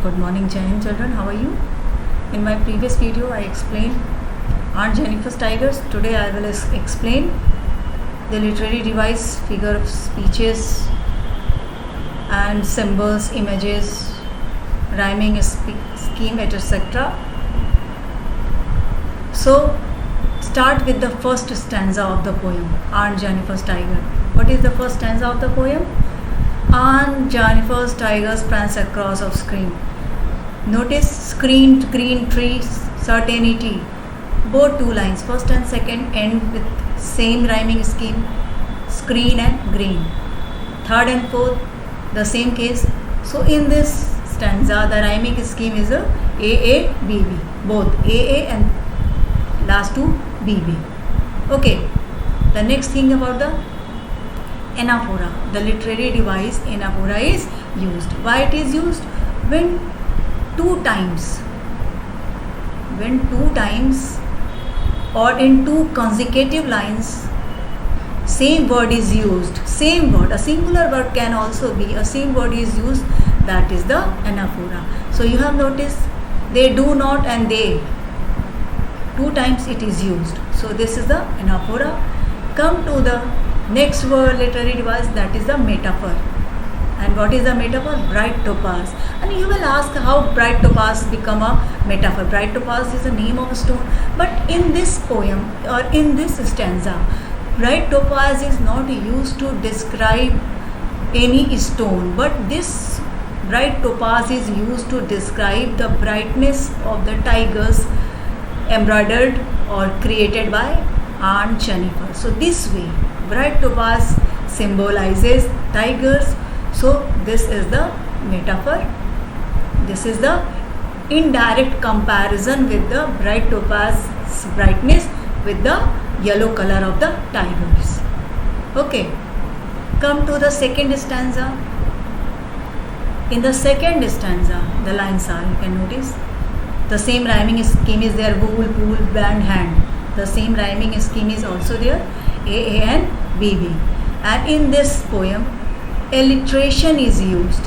Good morning, Jai Hind children. How are you? In my previous video, I explained Aunt Jennifer's tigers. Today, I will explain the literary device, figure of speeches, and symbols, images, rhyming scheme, etc. So, start with the first stanza of the poem, Aunt Jennifer's tiger. What is the first stanza of the poem? Aunt Jennifer's tigers prance across of screen. Notice screen, green trees, certainty. Both two lines, first and second, end with same rhyming scheme, screen and green. Third and fourth, the same case. So in this stanza, the rhyming scheme is a AA, BB. Both AA and last two BB. Okay. The next thing about the anaphora, the literary device anaphora is used. Why it is used? When two times or in two consecutive lines same word is used, same word, a singular word can also be, a same word is used, that is the anaphora. So you have noticed they do not and they, two times it is used. So this is the anaphora. Come to the next word, literary device, that is the metaphor. And what is the metaphor? Bright topaz. And you will ask how bright topaz become a metaphor. Bright topaz is the name of a stone. But in this poem or in this stanza, bright topaz is not used to describe any stone. But this bright topaz is used to describe the brightness of the tigers embroidered or created by Aunt Jennifer. So this way, bright topaz symbolizes tigers. So this is the metaphor. This is the indirect comparison with the bright topaz's brightness with the yellow color of the tigers. Okay. Come to the second stanza. In the second stanza, the lines are, you can notice, the same rhyming scheme is there, wool, pool, band, hand. The same rhyming scheme is also there, AA and BB. And in this poem, alliteration is used.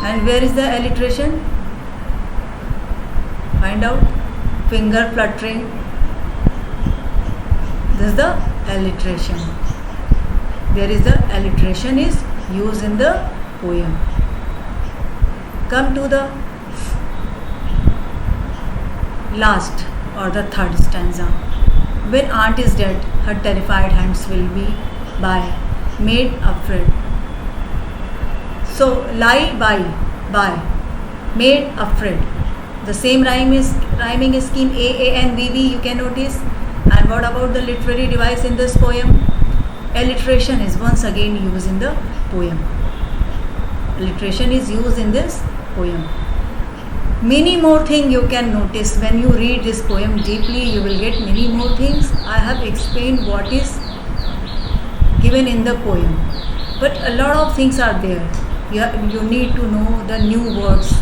And where is the alliteration? Find out. Finger fluttering. This is the alliteration. There is the alliteration is used in the poem. Come to the last or the third stanza. When aunt is dead, her terrified hands will be by, made afraid. So lie by, made afraid. The same rhyming scheme AA and BB, you can notice. And what about the literary device in this poem? Alliteration is once again used in the poem. Alliteration is used in this poem. Many more things you can notice when you read this poem deeply. You will get many more things. I have explained what is given in the poem, but a lot of things are there. You need to know the new words,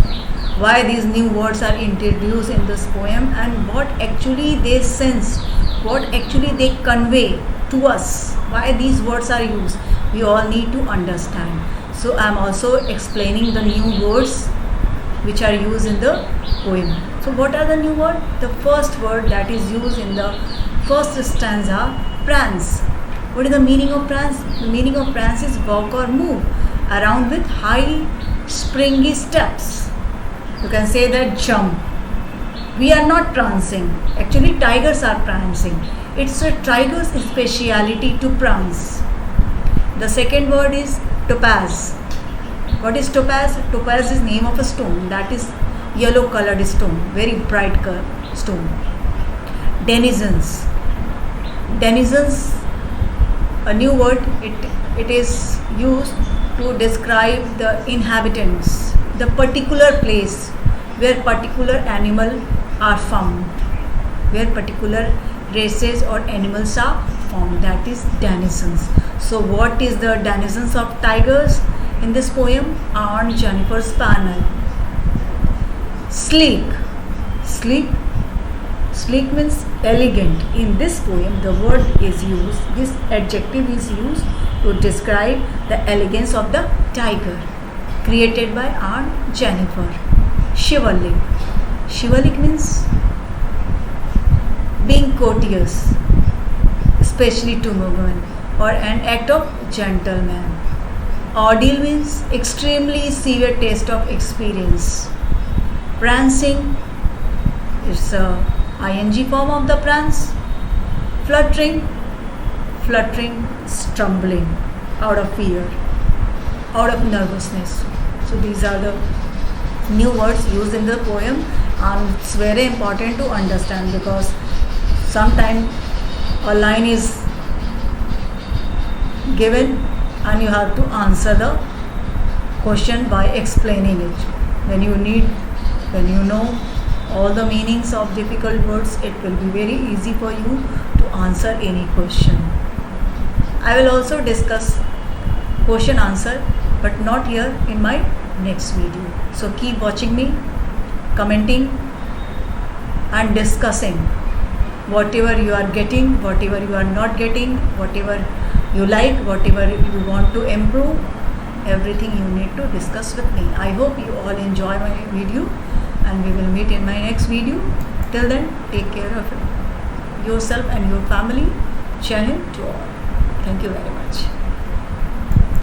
why these new words are introduced in this poem, and what actually they sense, what actually they convey to us, why these words are used. We all need to understand. So I am also explaining the new words which are used in the poem. So what are the new words? The first word that is used in the first stanza, prance. What is the meaning of prance? The meaning of prance is walk or move around with high springy steps. You can say that jump. We are not prancing. Actually, tigers are prancing. It's a tiger's speciality to prance. The second word is topaz. What is topaz? Topaz is name of a stone, that is yellow colored stone, very bright stone. Denizens. Denizens, a new word, it is used to describe the inhabitants, the particular place where particular animal are found, where particular races or animals are found, that is denizens. So what is the denizens of tigers in this poem? Aunt Jennifer's panel. Sleek. Sleek means elegant. In this poem, the word is used, this adjective is used to describe the elegance of the tiger. created by Aunt Jennifer. Chivalric. Chivalric means being courteous, especially to women, or an act of gentleman. Ordeal means extremely severe test of experience. Prancing, it's a ing form of the prance. Fluttering, stumbling out of fear, out of nervousness. So these are the new words used in the poem, and it's very important to understand, because sometimes a line is given and you have to answer the question by explaining it. When you know all the meanings of difficult words, it will be very easy for you to answer any question. I will also discuss question answer, but not here, in my next video. So keep watching me, commenting and discussing whatever you are getting, whatever you are not getting, whatever you like, whatever you want to improve, everything you need to discuss with me. I hope you all enjoy my video, and we will meet in my next video. Till then, take care of yourself and your family. Jai Hind to all. Thank you very much.